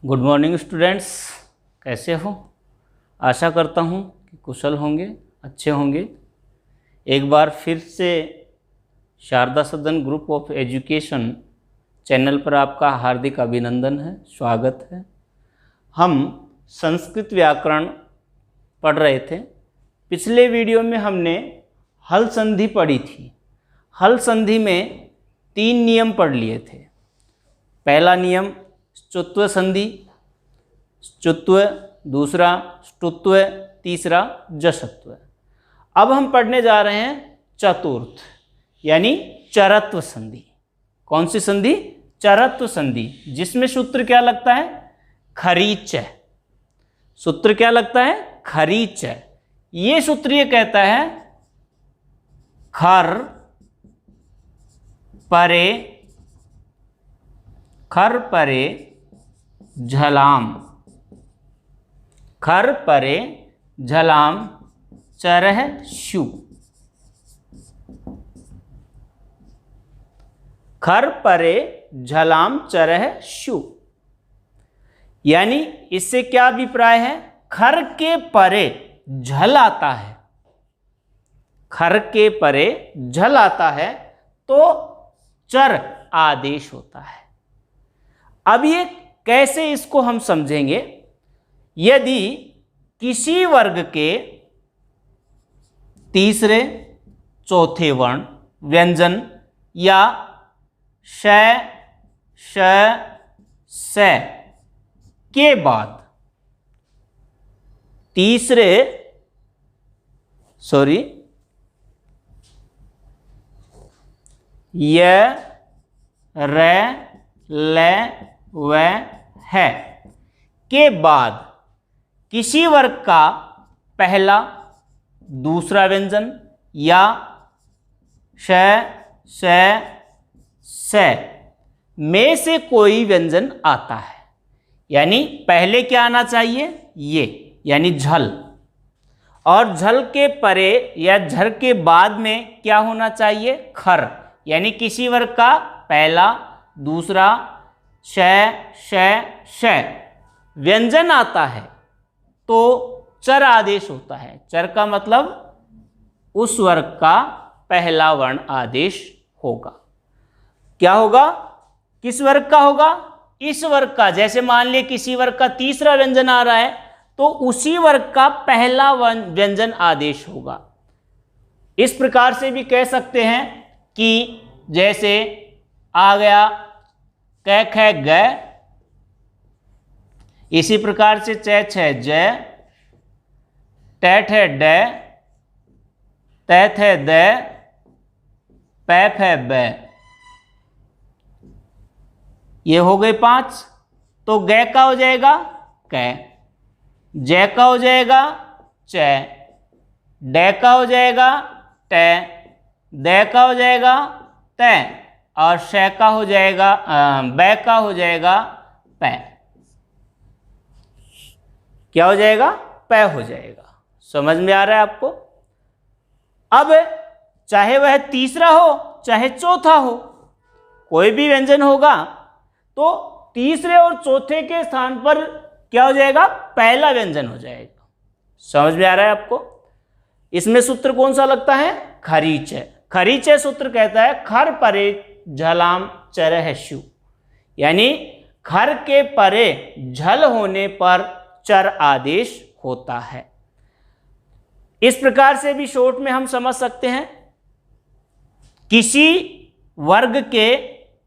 Good morning students, कैसे हो? आशा करता हूँ कि कुशल होंगे, अच्छे होंगे। एक बार फिर से शारदा सदन ग्रुप ऑफ एजुकेशन चैनल पर आपका हार्दिक अभिनंदन है, स्वागत है। हम संस्कृत व्याकरण पढ़ रहे थे। पिछले वीडियो में हमने हल संधि पढ़ी थी। हल संधि में 3 नियम पढ़ लिए थे। पहला नियम ष्टुत्व संधि, ष्टुत्व, दूसरा ष्टुत्व, तीसरा जश्त्व। अब हम पढ़ने जा रहे हैं चतुर्थ यानी चरत्व संधि। कौन सी संधि? चरत्व संधि, जिसमें सूत्र क्या लगता है? खरीच। सूत्र क्या लगता है? खरीच। ये सूत्र ये कहता है खर परे झलाम, खर परे झलाम चरह शु। खर परे झलाम चरह शु, यानी इससे क्या अभिप्राय है? खर के परे झल आता है, खर के परे झल आता है तो चर आदेश होता है। अब ये कैसे, इसको हम समझेंगे। यदि किसी वर्ग के तीसरे चौथे वर्ण व्यंजन या श, श, स के बाद य, र, ल, व, है के बाद किसी वर्ग का पहला दूसरा व्यंजन या श, स, स में से कोई व्यंजन आता है, यानी पहले क्या आना चाहिए? ये, यानी झल। और झल के परे या झल के बाद में क्या होना चाहिए? खर, यानी किसी वर्ग का पहला दूसरा श, श व्यंजन आता है तो चर आदेश होता है। चर का मतलब उस वर्ग का पहला वर्ण आदेश होगा। क्या होगा? किस वर्ग का होगा? इस वर्ग का। जैसे मान लिया किसी वर्ग का तीसरा व्यंजन आ रहा है तो उसी वर्ग का पहला व्यंजन आदेश होगा। इस प्रकार से भी कह सकते हैं कि जैसे आ गया क, ख, ग, इसी प्रकार से च, छ, ज, ट, ठ, ड, त, थ, द, प, फ, ब। ये हो गए 5। तो ग का हो जाएगा क, ज का हो जाएगा च, ड का हो जाएगा ट, द का हो जाएगा त, और श का हो जाएगा ब का हो जाएगा प। क्या हो जाएगा? प हो जाएगा। समझ में आ रहा है आपको? अब चाहे वह तीसरा हो चाहे चौथा हो, कोई भी व्यंजन होगा तो तीसरे और चौथे के स्थान पर क्या हो जाएगा? पहला व्यंजन हो जाएगा। समझ में आ रहा है आपको? इसमें सूत्र कौन सा लगता है? खरीच। खरीच सूत्र कहता है खर परे झलाम चरह शु, यानी खर के परे झल होने पर चर आदेश होता है। इस प्रकार से भी शॉर्ट में हम समझ सकते हैं, किसी वर्ग के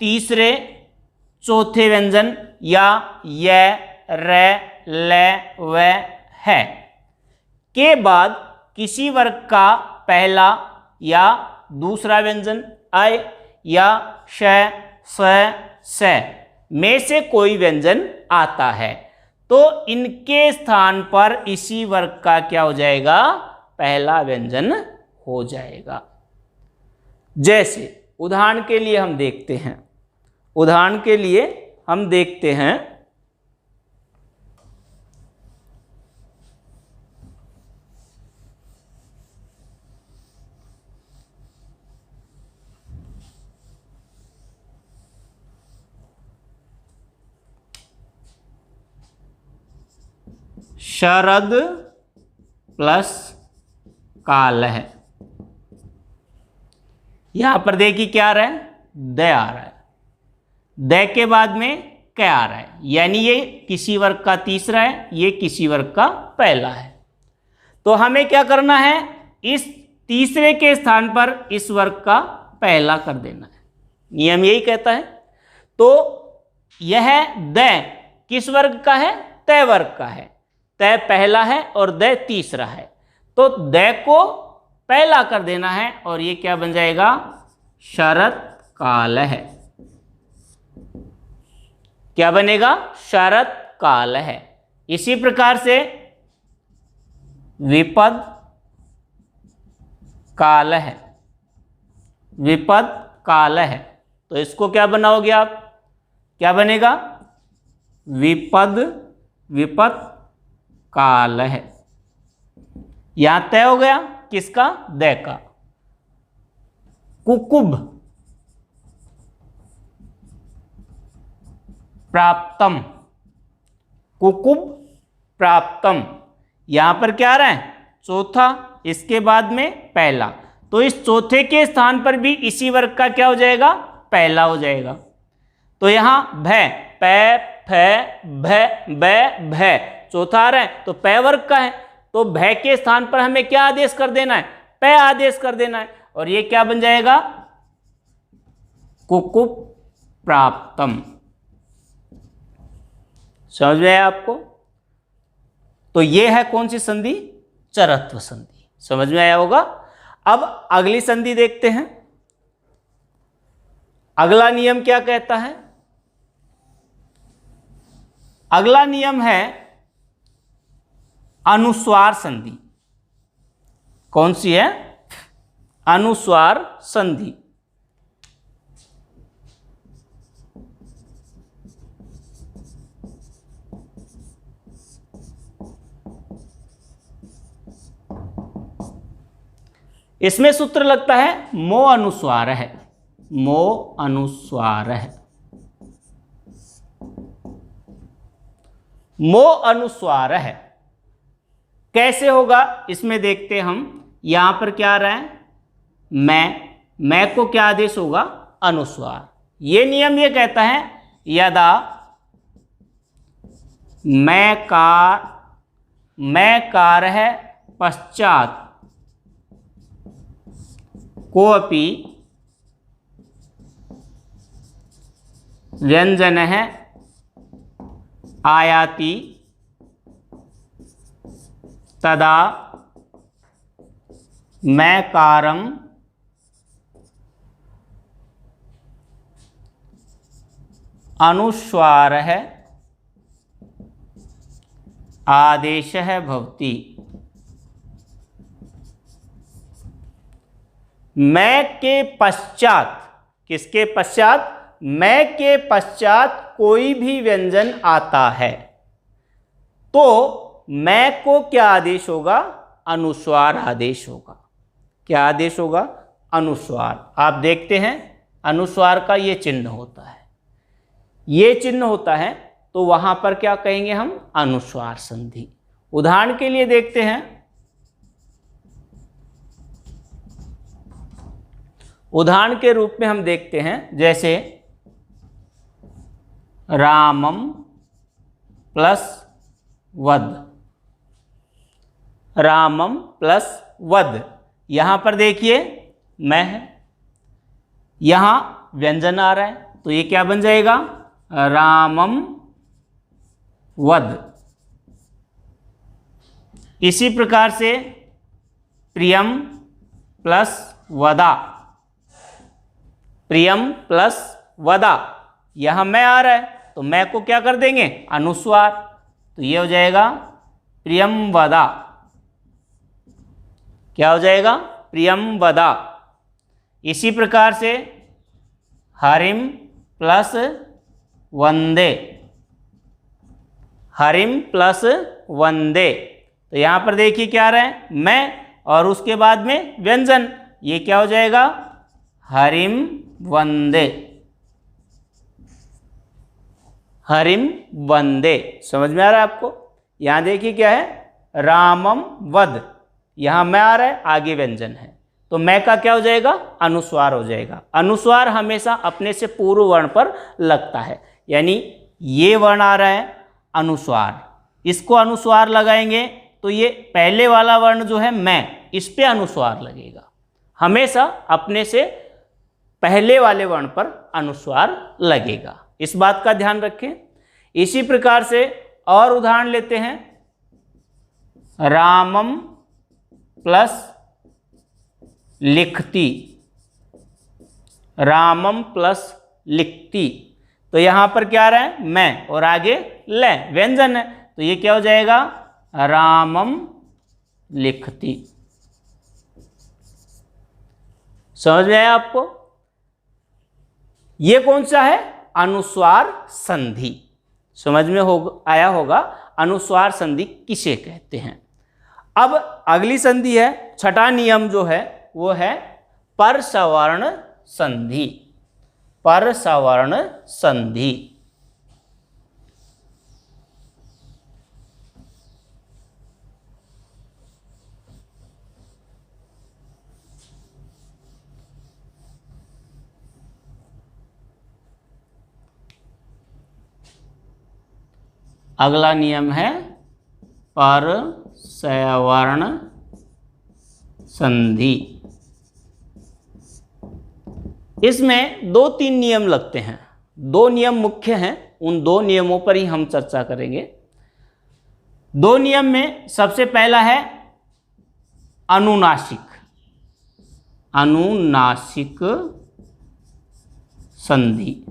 तीसरे चौथे व्यंजन या य, र, ल, व, है के बाद किसी वर्ग का पहला या दूसरा व्यंजन आए या श, स, स में से कोई व्यंजन आता है तो इनके स्थान पर इसी वर्ग का क्या हो जाएगा? पहला व्यंजन हो जाएगा। जैसे उदाहरण के लिए हम देखते हैं, शरद प्लस कालः। यहां पर देखिए क्या आ रहा है, द आ रहा है, द के बाद में क्या आ रहा है, यानी ये किसी वर्ग का तीसरा है, ये किसी वर्ग का पहला है। तो हमें क्या करना है, इस तीसरे के स्थान पर इस वर्ग का पहला कर देना है, नियम यही कहता है। तो यह द किस वर्ग का है, तय वर्ग का है, तय पहला है और द तीसरा है, तो द को पहला कर देना है और ये क्या बन जाएगा, शरद कालः। क्या बनेगा, शरद कालः। इसी प्रकार से विपद कालः, विपद कालः, तो इसको क्या बनाओगे आप, क्या बनेगा, विपद विपद कालः। यहां तय हो गया किसका, द का। कुकुब प्राप्तम, कुकुब प्राप्तम, यहां पर क्या आ रहा है, चौथा, इसके बाद में पहला, तो इस चौथे के स्थान पर भी इसी वर्ग का क्या हो जाएगा, पहला हो जाएगा। तो यहां भय, पै फ भ ब भ चौथा आ रहा है, तो पै वर्ग का है, तो भय के स्थान पर हमें क्या आदेश कर देना है, पै आदेश कर देना है, और ये क्या बन जाएगा, कुकुब प्राप्तम। समझ में आया आपको। तो ये है कौन सी संधि, चरत्व संधि। समझ में आया होगा। अब अगली संधि देखते हैं। अगला नियम क्या कहता है, अगला नियम है अनुस्वार संधि। कौन सी है, अनुस्वार संधि। इसमें सूत्र लगता है मो अनुस्वार है, मो अनुस्वार है, मो अनुस्वार है। कैसे होगा इसमें देखते हम। यहां पर क्या आ रहा है, मैं को क्या आदेश होगा, अनुस्वार। ये नियम ये कहता है यदा मैं कार है पश्चात कोऽपि व्यंजन है आयाति तदा मैं कारम अनुस्वार है आदेश है भवति। मैं के पश्चात, किसके पश्चात, मैं के पश्चात कोई भी व्यंजन आता है तो मैं को क्या आदेश होगा, अनुस्वार आदेश होगा। क्या आदेश होगा, अनुस्वार। आप देखते हैं अनुस्वार का ये चिन्ह होता है, ये चिन्ह होता है, तो वहां पर क्या कहेंगे हम, अनुस्वार संधि। उदाहरण के लिए देखते हैं, उदाहरण के रूप में हम देखते हैं, जैसे रामम प्लस वद, रामम प्लस वद। यहां पर देखिए मैं है, यहां व्यंजन आ रहा है, तो ये क्या बन जाएगा, रामम वद। इसी प्रकार से प्रियम प्लस वदा, प्रियम प्लस वदा, यहां मैं आ रहा है, तो मैं को क्या कर देंगे, अनुस्वार, तो ये हो जाएगा प्रियम वदा। क्या हो जाएगा, प्रियम वदा। इसी प्रकार से हरिम प्लस वंदे, हरिम प्लस वंदे, तो यहां पर देखिए क्या आ रहा है, मैं और उसके बाद में व्यंजन, ये क्या हो जाएगा, हरिम वंदे, हरिम वंदे। समझ में आ रहा है आपको। यहाँ देखिए क्या है, रामम वद, यहाँ मैं आ रहा है, आगे व्यंजन है, तो मैं का क्या हो जाएगा, अनुस्वार हो जाएगा। अनुस्वार हमेशा अपने से पूर्व वर्ण पर लगता है, यानी ये वर्ण आ रहा है अनुस्वार, इसको अनुस्वार लगाएंगे तो ये पहले वाला वर्ण जो है मैं, इस पे अनुस्वार लगेगा। हमेशा अपने से पहले वाले वर्ण पर अनुस्वार लगेगा, इस बात का ध्यान रखें। इसी प्रकार से और उदाहरण लेते हैं, रामम प्लस लिखती, रामम प्लस लिखती, तो यहां पर क्या आ रहा है, मैं, और आगे ले व्यंजन है, तो ये क्या हो जाएगा, रामम लिखती। समझ में आया आपको? ये कौन सा है, अनुस्वार संधि। समझ में आया होगा अनुस्वार संधि किसे कहते हैं। अब अगली संधि है, छठा नियम जो है वो है पर सवर्ण संधि। पर सवर्ण संधि, अगला नियम है पर सवर्ण संधि। इसमें 2-3 नियम लगते हैं, 2 नियम मुख्य हैं, उन 2 नियमों पर ही हम चर्चा करेंगे। 2 नियम में सबसे पहला है अनुनासिक, अनुनासिक संधि।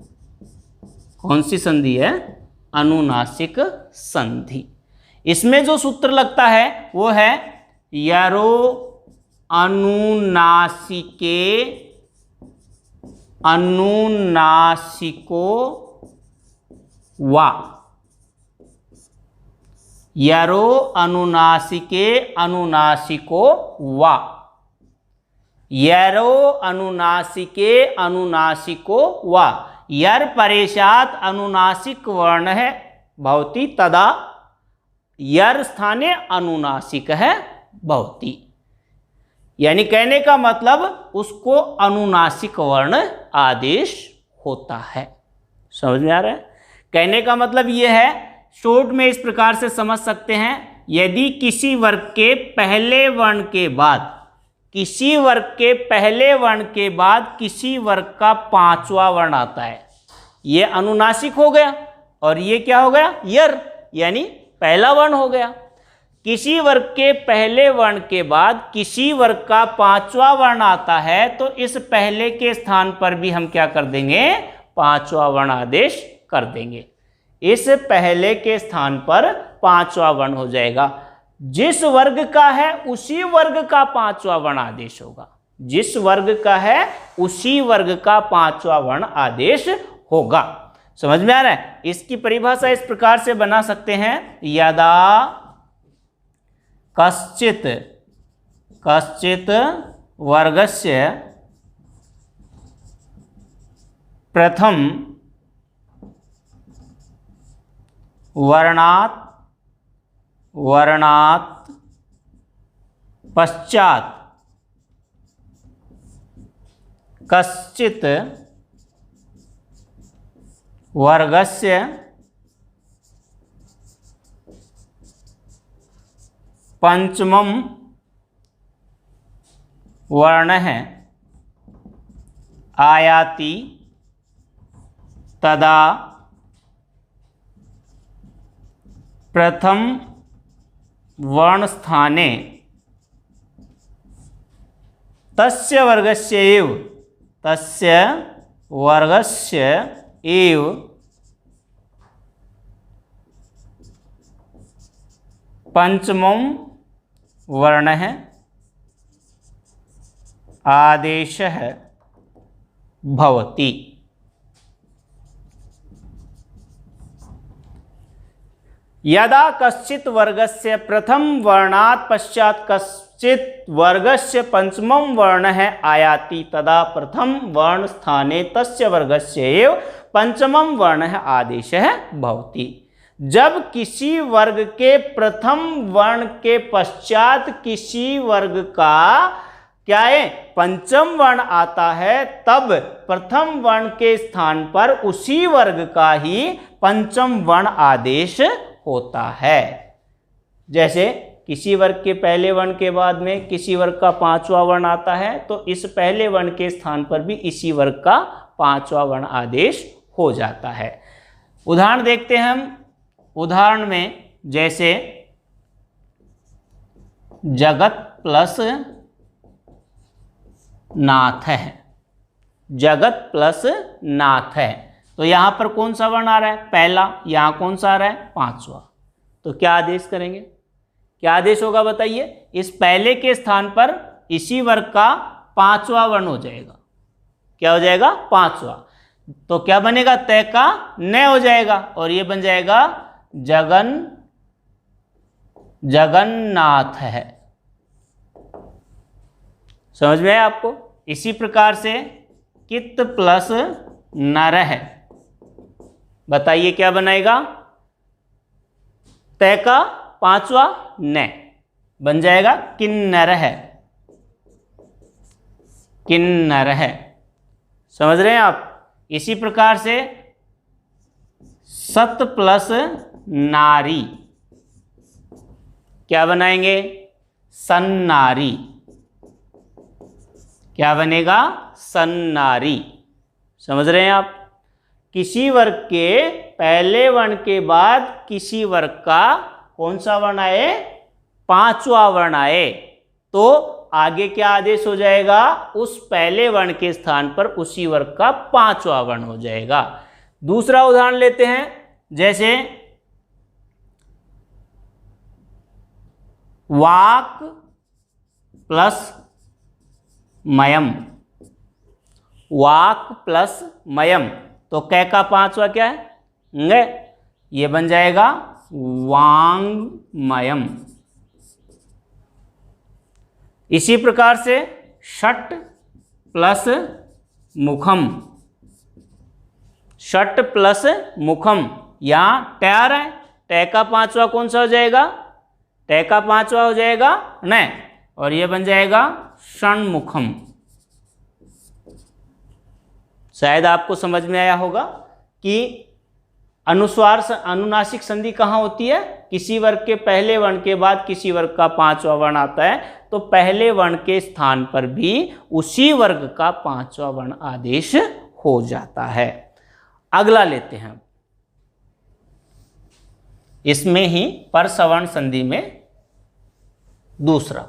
कौन सी संधि है, अनुनासिक संधि। इसमें जो सूत्र लगता है वो है यरो अनुनासिके अनुनासिको वा, यरो अनुनासिके अनुनासिको वा, यरो अनुनासिके अनुनासिको वा, यर परेशात अनुनासिक वर्ण है भवति तदा यर स्थाने अनुनासिक है भवति। यानी कहने का मतलब उसको अनुनासिक वर्ण आदेश होता है। समझ में आ रहा है? कहने का मतलब यह है, शॉर्ट में इस प्रकार से समझ सकते हैं, यदि किसी वर्ग के पहले वर्ण के बाद, किसी वर्ग के पहले वर्ण के बाद किसी वर्ग का 5वां वर्ण आता है, ये अनुनासिक हो गया और ये क्या हो गया, यर, यानी पहला वर्ण हो गया। किसी वर्ग के पहले वर्ण के बाद किसी वर्ग का 5वां वर्ण आता है तो इस पहले के स्थान पर भी हम क्या कर देंगे, 5वां वर्ण आदेश कर देंगे। इस पहले के स्थान पर 5वां वर्ण हो जाएगा। जिस वर्ग का है उसी वर्ग का 5वां वर्ण आदेश होगा, जिस वर्ग का है उसी वर्ग का 5वां वर्ण आदेश होगा। समझ में आ रहा है? इसकी परिभाषा इस प्रकार से बना सकते हैं, यदा कश्चित कश्चित वर्गस्य प्रथम वर्णात् वर्णात् पश्चात कश्चित वर्गस्य पंचमम वर्ण है आयाति तदा प्रथम वर्ण स्थाने तस्य वर्गस्य एव, तस्य वर्गस्य एव पंचमम वर्ण है आदेश है भवति। यदा कश्चित वर्गस्य प्रथम वर्णात् पश्चात कश्चित वर्गस्य पंचमम वर्ण है आयाति तदा प्रथम वर्ण स्थाने तस्य वर्गस्य एव पंचमम वर्ण है आदेश है भवति। जब किसी वर्ग के प्रथम वर्ण के पश्चात किसी वर्ग का क्या है पंचम वर्ण आता है, तब प्रथम वर्ण के स्थान पर उसी वर्ग का ही पंचम वर्ण आदेश होता है। जैसे किसी वर्ग के पहले वर्ण के बाद में किसी वर्ग का पांचवा वर्ण आता है, तो इस पहले वर्ण के स्थान पर भी इसी वर्ग का पांचवा वर्ण आदेश हो जाता है। उदाहरण देखते हैं हम। उदाहरण में जैसे जगत प्लस नाथ है, जगत प्लस नाथ है, तो यहां पर कौन सा वर्ण आ रहा है? पहला। यहां कौन सा आ रहा है? पांचवा। तो क्या आदेश करेंगे? क्या आदेश होगा बताइए? इस पहले के स्थान पर इसी वर्ग का पांचवा वर्ण हो जाएगा। क्या हो जाएगा? पांचवा। तो क्या बनेगा? तय का न हो जाएगा और ये बन जाएगा जगन्नाथ है। समझ में आया आपको? इसी प्रकार से कित प्लस नर है, बताइए क्या बनाएगा? तय का पांचवा न बन जाएगा किन्नर है, किन्नर है। समझ रहे हैं आप? इसी प्रकार से सत प्लस नारी क्या बनाएंगे? सन्नारी। क्या बनेगा? सन्नारी। समझ रहे हैं आप? किसी वर्ग के पहले वर्ण के बाद किसी वर्ग का कौन सा वर्ण आए? पांचवा वर्ण आए, तो आगे क्या आदेश हो जाएगा? उस पहले वर्ण के स्थान पर उसी वर्ग का पांचवा वर्ण हो जाएगा। दूसरा उदाहरण लेते हैं। जैसे वाक प्लस मयम, वाक प्लस मयम, तो कै का पांचवा क्या है? ङ। ये बन जाएगा वांगमयम। इसी प्रकार से षट प्लस मुखम, षट प्लस मुखम, यहां ट आ रहा है, ट का पांचवा कौन सा हो जाएगा? ट का पांचवा हो जाएगा न, और ये बन जाएगा षण्मुखम। शायद आपको समझ में आया होगा कि अनुस्वार अनुनासिक संधि कहाँ होती है? किसी वर्ग के पहले वर्ण के बाद किसी वर्ग का पांचवा वर्ण आता है, तो पहले वर्ण के स्थान पर भी उसी वर्ग का पांचवा वर्ण आदेश हो जाता है। अगला लेते हैं। इसमें ही परसवर्ण संधि में दूसरा,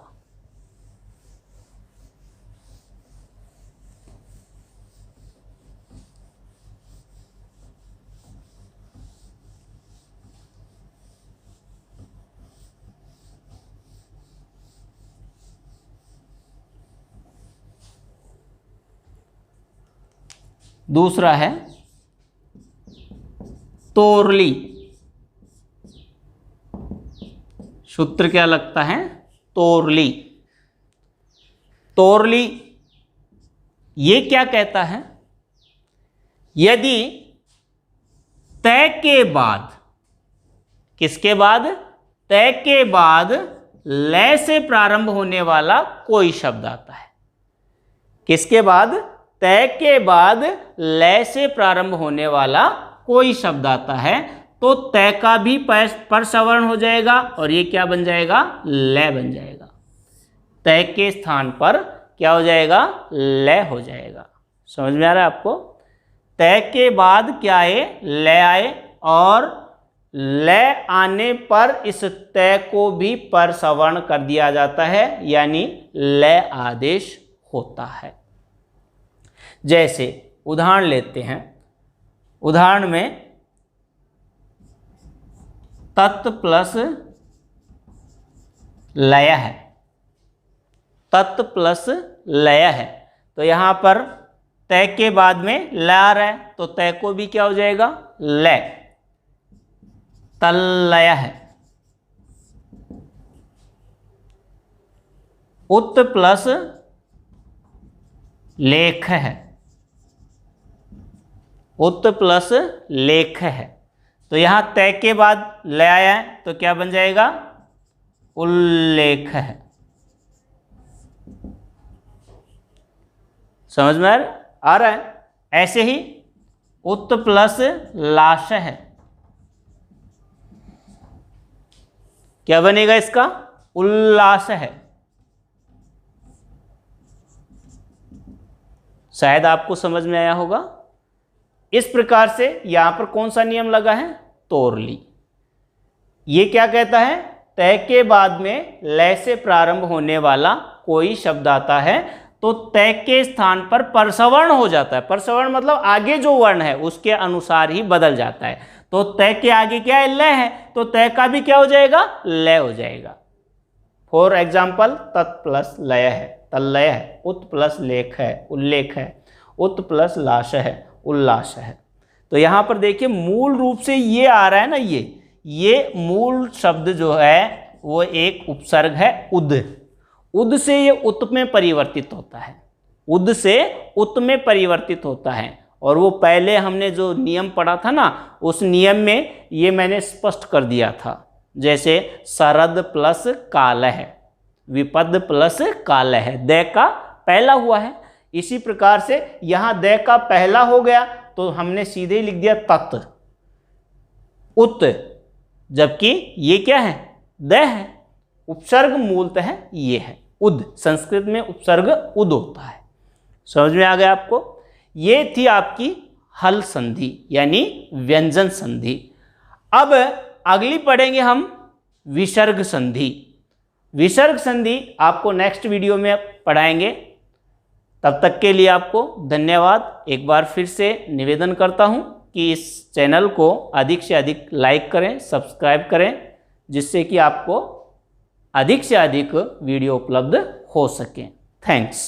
दूसरा है तोरली। सूत्र क्या लगता है? तोरली। तोरली ये क्या कहता है? यदि तय के बाद, किसके बाद? तय के बाद लय से प्रारंभ होने वाला कोई शब्द आता है। किसके बाद? तय के बाद लय से प्रारंभ होने वाला कोई शब्द आता है, तो तय का भी परसवर्ण हो जाएगा और ये क्या बन जाएगा? लय बन जाएगा। तय के स्थान पर क्या हो जाएगा? लय हो जाएगा। समझ में आ रहा है आपको? तय के बाद क्या आए? लय आए, और लय आने पर इस तय को भी परसवर्ण कर दिया जाता है, यानी लय आदेश होता है। जैसे उदाहरण लेते हैं। उदाहरण में तत् प्लस लय है, तत् प्लस लय है, तो यहां पर तय के बाद में लय आ रहा है, तो तय को भी क्या हो जाएगा? लय। तल्लय है। उत प्लस लेख है, उत प्लस लेख है, तो यहाँ तय के बाद ले आया है तो क्या बन जाएगा, उल्लेख है। समझ में आ रहा है। ऐसे ही उत प्लस लाश है, क्या बनेगा इसका, उल्लास है। शायद आपको समझ में आया होगा। इस प्रकार से यहां पर कौन सा नियम लगा है, तोरली। ये क्या कहता है, तय के बाद में लय से प्रारंभ होने वाला कोई शब्द आता है तो तय के स्थान पर परसवर्ण हो जाता है। परसवर्ण मतलब आगे जो वर्ण है उसके अनुसार ही बदल जाता है। तो तय के आगे क्या है, लय है, तो तय का भी क्या हो जाएगा, लय हो जाएगा। फॉर एग्जाम्पल तत् प्लस लय है, तल्लय है, उत प्लस लेख है, उल्लेख है, उत प्लस लाश है, उल्लास है। तो यहाँ पर देखिए मूल रूप से ये आ रहा है ना, ये मूल शब्द जो है वो एक उपसर्ग है उद। उद से ये उत में परिवर्तित होता है, उद से उत में परिवर्तित होता है। और वो पहले हमने जो नियम पढ़ा था ना, उस नियम में ये मैंने स्पष्ट कर दिया था। जैसे सरद प्लस काल है, विपद प्लस काल है, दय का पहला हुआ है। इसी प्रकार से यहाँ दय का पहला हो गया तो हमने सीधे ही लिख दिया तत् उत, जबकि ये क्या है, दय है। उपसर्ग मूलतः ये है उद, संस्कृत में उपसर्ग उद होता है। समझ में आ गया आपको। ये थी आपकी हल संधि यानी व्यंजन संधि। अब अगली पढ़ेंगे हम विसर्ग संधि। विसर्ग संधि आपको नेक्स्ट वीडियो में पढ़ाएंगे। तब तक के लिए आपको धन्यवाद। एक बार फिर से निवेदन करता हूं कि इस चैनल को अधिक से अधिक लाइक करें, सब्सक्राइब करें, जिससे कि आपको अधिक से अधिक वीडियो उपलब्ध हो सकें। थैंक्स।